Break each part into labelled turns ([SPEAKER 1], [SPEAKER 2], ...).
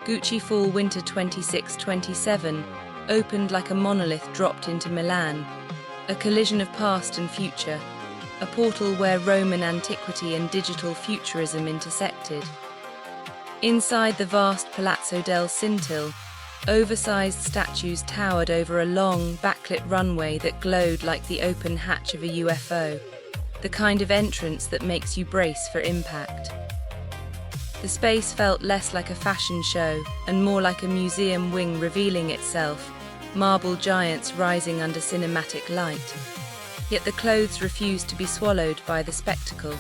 [SPEAKER 1] Gucci Fall/Winter 26-27 opened like a monolith dropped into Milan, a collision of past and future, a portal where Roman antiquity and digital futurism intersected. Inside the vast Palazzo del Cintil, oversized statues towered over a long, backlit runway that glowed like the open hatch of a UFO, the kind of entrance that makes you brace for impact. The space felt less like a fashion show and more like a museum wing revealing itself, marble giants rising under cinematic light. Yet the clothes refused to be swallowed by the spectacle.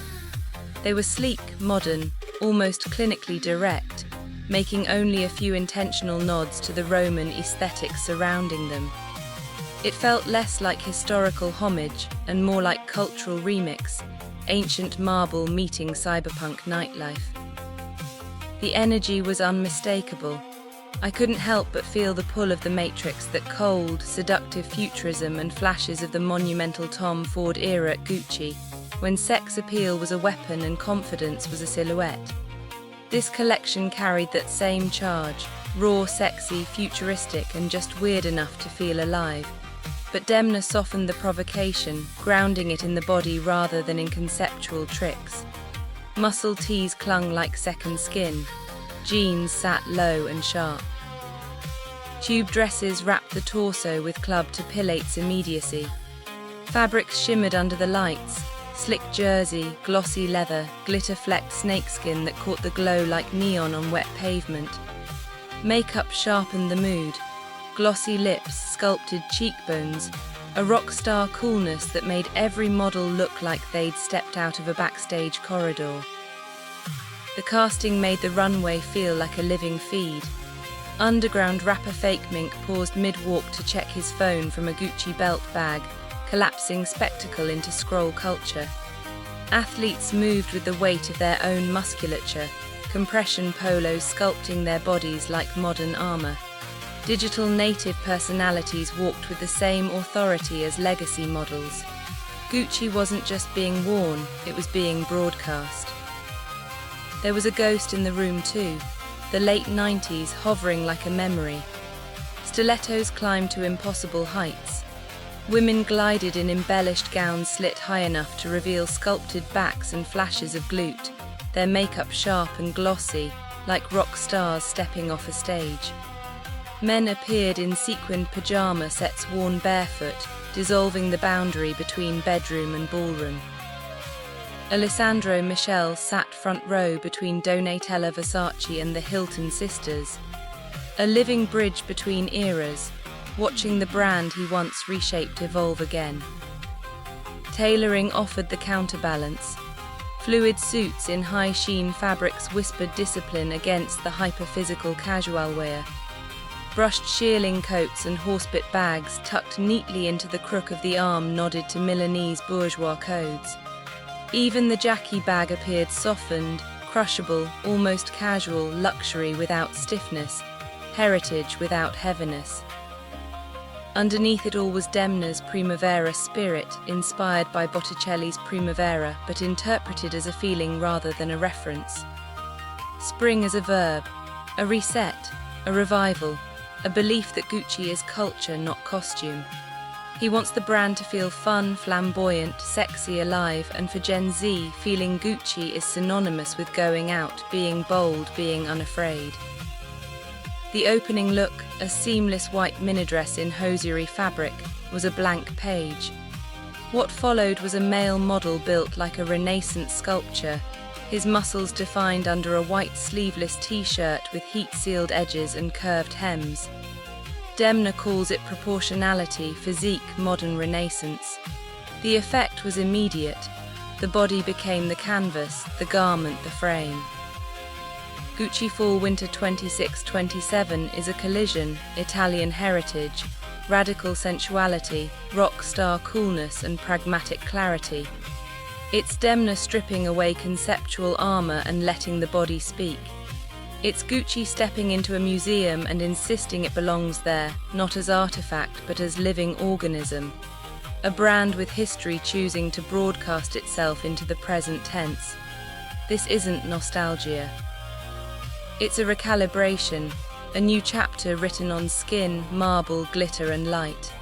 [SPEAKER 1] They were sleek, modern, almost clinically direct, making only a few intentional nods to the Roman aesthetic surrounding them. It felt less like historical homage and more like cultural remix, ancient marble meeting cyberpunk nightlife. The energy was unmistakable. I couldn't help but feel the pull of the Matrix, that cold, seductive futurism and flashes of the monumental Tom Ford era at Gucci, when sex appeal was a weapon and confidence was a silhouette. This collection carried that same charge, raw, sexy, futuristic, and just weird enough to feel alive. But Demna softened the provocation, grounding it in the body rather than in conceptual tricks. Muscle tees clung like second skin. Jeans sat low and sharp. Tube dresses wrapped the torso with club to pilates immediacy. Fabrics shimmered under the lights. Slick jersey, glossy leather, glitter-flecked snakeskin that caught the glow like neon on wet pavement. Makeup sharpened the mood. Glossy lips, sculpted cheekbones, a rock star coolness that made every model look like they'd stepped out of a backstage corridor. The casting made the runway feel like a living feed. Underground rapper Fake Mink paused mid-walk to check his phone from a Gucci belt bag, collapsing spectacle into scroll culture. Athletes moved with the weight of their own musculature, compression polos sculpting their bodies like modern armor. Digital native personalities walked with the same authority as legacy models. Gucci wasn't just being worn, it was being broadcast. There was a ghost in the room too, the late 90s hovering like a memory. Stilettos climbed to impossible heights. Women glided in embellished gowns slit high enough to reveal sculpted backs and flashes of glute, their makeup sharp and glossy, like rock stars stepping off a stage. Men appeared in sequined pajama sets worn barefoot, dissolving the boundary between bedroom and ballroom. Alessandro Michele sat front row between Donatella Versace and the Hilton sisters, a living bridge between eras, watching the brand he once reshaped evolve again. Tailoring offered the counterbalance. Fluid suits in high sheen fabrics whispered discipline against the hyper-physical casual wear. Brushed shearling coats and horsebit bags tucked neatly into the crook of the arm nodded to Milanese bourgeois codes. Even the Jackie bag appeared softened, crushable, almost casual, luxury without stiffness, heritage without heaviness. Underneath it all was Demna's Primavera spirit, inspired by Botticelli's Primavera, but interpreted as a feeling rather than a reference. Spring as a verb, a reset, a revival, a belief that Gucci is culture, not costume. He wants the brand to feel fun, flamboyant, sexy, alive, and for Gen Z, feeling Gucci is synonymous with going out, being bold, being unafraid. The opening look, a seamless white mini-dress in hosiery fabric, was a blank page. What followed was a male model built like a Renaissance sculpture, his muscles defined under a white sleeveless t-shirt with heat-sealed edges and curved hems. Demna calls it proportionality, physique, modern Renaissance. The effect was immediate. The body became the canvas, the garment the frame. Gucci Fall/Winter 26-27 is a collision, Italian heritage, radical sensuality, rock star coolness and pragmatic clarity. It's Demna stripping away conceptual armor and letting the body speak. It's Gucci stepping into a museum and insisting it belongs there, not as artifact but as living organism. A brand with history choosing to broadcast itself into the present tense. This isn't nostalgia. It's a recalibration, a new chapter written on skin, marble, glitter and light.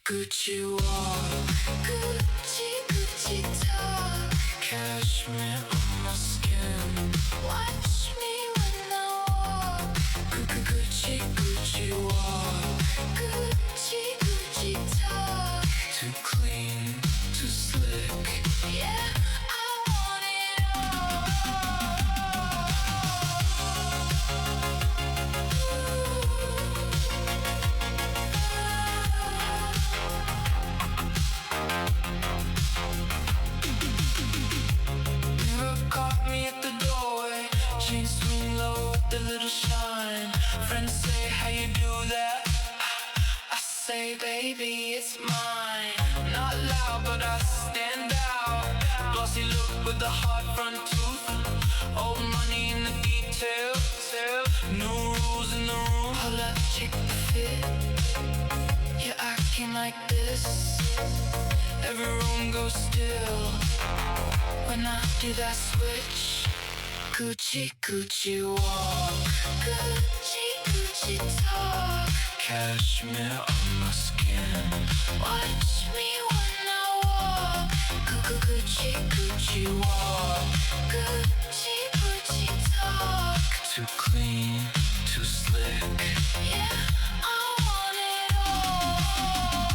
[SPEAKER 2] Gucci walk, Gucci talk, cashmere on my skin. Watch me when I walk. Gucci walk, Gucci talk. Too clean, too slick. Yeah, I want it all. A little shine. Friends say, how you do that? I say, baby, it's mine. Not loud, but I stand out. Glossy look with the hard front tooth. Old money in the details. New rules in the room. Hold up, check the fit. You're acting like this. Every room goes still when I do that switch. Gucci walk, Gucci talk, cashmere on my skin. Watch me when I walk. Gucci walk, Gucci talk. Too clean, too slick. Yeah, I want it all.